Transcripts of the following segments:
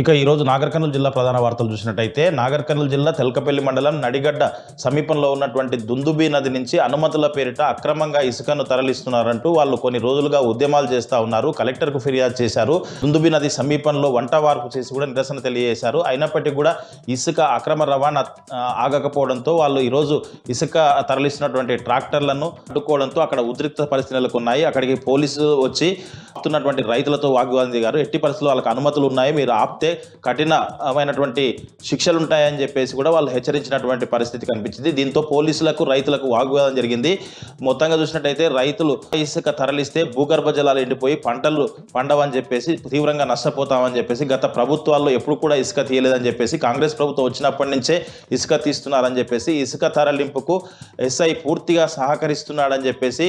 ఇక ఈరోజు నాగర్ కర్నూలు జిల్లా ప్రధాన వార్తలు చూసినట్టయితే నాగర్ కర్నూలు జిల్లా తెల్కపల్లి మండలం నడిగడ్డ సమీపంలో ఉన్నటువంటి దుందుబి నది నుంచి అనుమతుల పేరిట అక్రమంగా ఇసుకను తరలిస్తున్నారంటూ వాళ్ళు కొన్ని రోజులుగా ఉద్యమాలు చేస్తూ ఉన్నారు. కలెక్టర్కు ఫిర్యాదు చేశారు. దుందుబి నది సమీపంలో వంట వార్పు చేసి కూడా నిరసన తెలియజేశారు. అయినప్పటికీ కూడా ఇసుక అక్రమ రవాణా ఆగకపోవడంతో వాళ్ళు ఈరోజు ఇసుక తరలిస్తున్నటువంటి ట్రాక్టర్లను అడ్డుకోవడంతో అక్కడ ఉద్రిక్త పరిస్థితులు నెలకొన్నాయి. అక్కడికి పోలీసులు వచ్చి ఆపుతున్నటువంటి రైతులతో వాగ్వాదం దిగారు. ఎట్టి పరిస్థితుల్లో వాళ్ళకి అనుమతులు ఉన్నాయి, మీరు ఆపితే కఠినమైనటువంటి శిక్షలు ఉంటాయని చెప్పేసి కూడా వాళ్ళు హెచ్చరించినటువంటి పరిస్థితి కనిపించింది. దీంతో పోలీసులకు రైతులకు వాగ్వాదం జరిగింది. మొత్తంగా చూసినట్టయితే రైతులు ఇసుక తరలిస్తే భూగర్భ జలాలు ఎండిపోయి పంటలు పండవని చెప్పేసి తీవ్రంగా నష్టపోతామని చెప్పేసి గత ప్రభుత్వాల్లో ఎప్పుడు కూడా ఇసుక తీయలేదని చెప్పేసి కాంగ్రెస్ ప్రభుత్వం వచ్చినప్పటి నుంచే ఇసుక తీస్తున్నారని చెప్పేసి ఇసుక తరలింపుకు ఎస్ఐ పూర్తిగా సహకరిస్తున్నాడని చెప్పేసి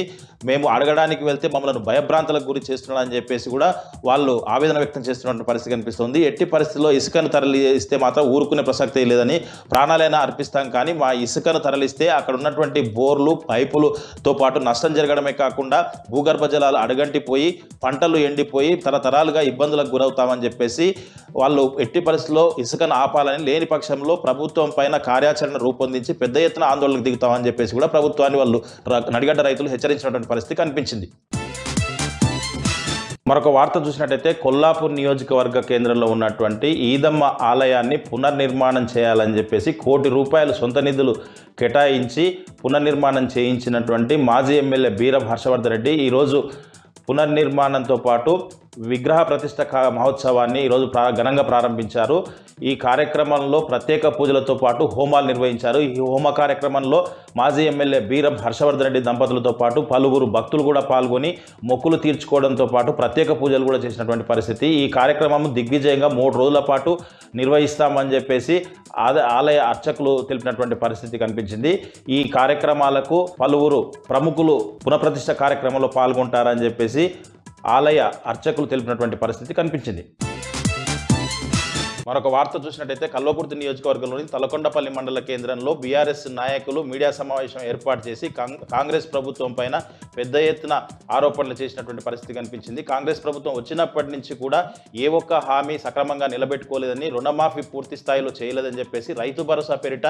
మేము అడగడానికి వెళ్తే మమ్మల్ని భయభ్రాంతులకు గురి చేస్తున్నాడని చెప్పేసి కూడా వాళ్ళు ఆవేదన వ్యక్తం చేస్తున్నటువంటి పరిస్థితి కనిపిస్తుంది. ఎట్టి పరిస్థితుల్లో ఇసుకను తరలిస్తే మాత్రం ఊరుకునే ప్రసక్తే లేదని ప్రాణాలైనా అర్పిస్తాం, కానీ మా ఇసుకను తరలిస్తే అక్కడ ఉన్నటువంటి బోర్లు పైపులతో పాటు నష్టం జరగడమే కాకుండా భూగర్భ జలాలు అడుగంటిపోయి పంటలు ఎండిపోయి తరతరాలుగా ఇబ్బందులకు గురవుతామని చెప్పేసి వాళ్ళు ఎట్టి పరిస్థితుల్లో ఇసుకను ఆపాలని, లేని పక్షంలో ప్రభుత్వం పైన కార్యాచరణ రూపొందించి పెద్ద ఎత్తున ఆందోళనకు దిగుతామని చెప్పేసి కూడా ప్రభుత్వాన్ని వాళ్ళు నడిగడ్డ రైతులు హెచ్చరించినటువంటి పరిస్థితి కనిపించింది. మరొక వార్త చూసినట్టయితే కొల్లాపూర్ నియోజకవర్గ కేంద్రంలో ఉన్నటువంటి ఈదమ్మ ఆలయాన్ని పునర్నిర్మాణం చేయాలని చెప్పేసి ₹1 కోటి సొంత నిధులు కేటాయించి పునర్నిర్మాణం చేయించినటువంటి మాజీ ఎమ్మెల్యే బీరం హర్షవర్ధన్ రెడ్డి ఈరోజు పునర్నిర్మాణంతో పాటు విగ్రహ ప్రతిష్ట మహోత్సవాన్ని ఈరోజు ఘనంగా ప్రారంభించారు. ఈ కార్యక్రమంలో ప్రత్యేక పూజలతో పాటు హోమాలు నిర్వహించారు. ఈ హోమ కార్యక్రమంలో మాజీ ఎమ్మెల్యే బీరం హర్షవర్ధన్ రెడ్డి దంపతులతో పాటు పలువురు భక్తులు కూడా పాల్గొని మొక్కులు తీర్చుకోవడంతో పాటు ప్రత్యేక పూజలు కూడా చేసినటువంటి పరిస్థితి. ఈ కార్యక్రమం దిగ్విజయంగా 3 రోజుల పాటు నిర్వహిస్తామని చెప్పేసి ఆలయ అర్చకులు తెలిపినటువంటి పరిస్థితి కనిపించింది. ఈ కార్యక్రమాలకు పలువురు ప్రముఖులు పునఃప్రతిష్ఠ కార్యక్రమంలో పాల్గొంటారని చెప్పేసి ఆలయ అర్చకులు తెలిపినటువంటి పరిస్థితి కనిపించింది. మరొక వార్త చూసినట్టయితే కల్వకుర్తి నియోజకవర్గంలోని తలకొండపల్లి మండల కేంద్రంలో బీఆర్ఎస్ నాయకులు మీడియా సమావేశం ఏర్పాటు చేసి కాంగ్రెస్ ప్రభుత్వం పైన పెద్ద ఎత్తున ఆరోపణలు చేసినటువంటి పరిస్థితి కనిపించింది. కాంగ్రెస్ ప్రభుత్వం వచ్చినప్పటి నుంచి కూడా ఏ ఒక్క హామీ సక్రమంగా నిలబెట్టుకోలేదని, రుణమాఫీ పూర్తి స్థాయిలో చేయలేదని చెప్పేసి, రైతు భరోసా పేరిట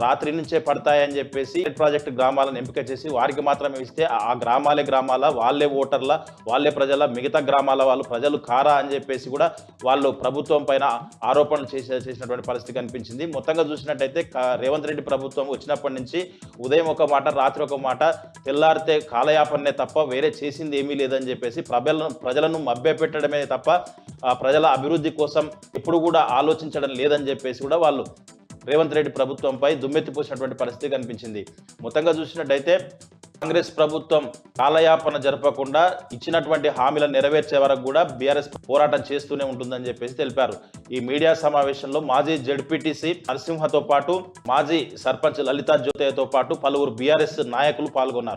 రాత్రి నుంచే పడతాయని చెప్పేసి ప్రాజెక్టు గ్రామాలను ఎంపిక చేసి వారికి మాత్రమే ఇస్తే ఆ గ్రామాల వాళ్ళే ఓటర్ల, వాళ్ళే ప్రజల, మిగతా గ్రామాల వాళ్ళు ప్రజలు కారా అని చెప్పేసి కూడా వాళ్ళు ప్రభుత్వం పైన ఆరోపణలు చేసినటువంటి పరిస్థితి కనిపించింది. మొత్తంగా చూసినట్టయితే రేవంత్ రెడ్డి ప్రభుత్వం వచ్చినప్పటి నుంచి ఉదయం ఒక మాట రాత్రి ఒక మాట, తెల్లారితే కాలయాపనే తప్ప వేరే చేసింది ఏమీ లేదని చెప్పేసి ప్రజలను మభ్యపెట్టడమే తప్ప ప్రజల అభివృద్ధి కోసం ఎప్పుడు కూడా ఆలోచించడం లేదని చెప్పేసి కూడా వాళ్ళు రేవంత్ రెడ్డి ప్రభుత్వంపై దుమ్మెత్తిపోసినటువంటి పరిస్థితి కనిపించింది. మొత్తంగా చూసినట్టయితే కాంగ్రెస్ ప్రభుత్వం కాలయాపన జరపకుండా ఇచ్చినటువంటి హామీలను నెరవేర్చే వరకు కూడా బీఆర్ఎస్ పోరాటం చేస్తూనే ఉంటుందని చెప్పేసి తెలిపారు. ఈ మీడియా సమావేశంలో మాజీ జెడ్పీటీసీ నరసింహతో పాటు మాజీ సర్పంచ్ లలితా జ్యోతితో పాటు పలువురు బీఆర్ఎస్ నాయకులు పాల్గొన్నారు.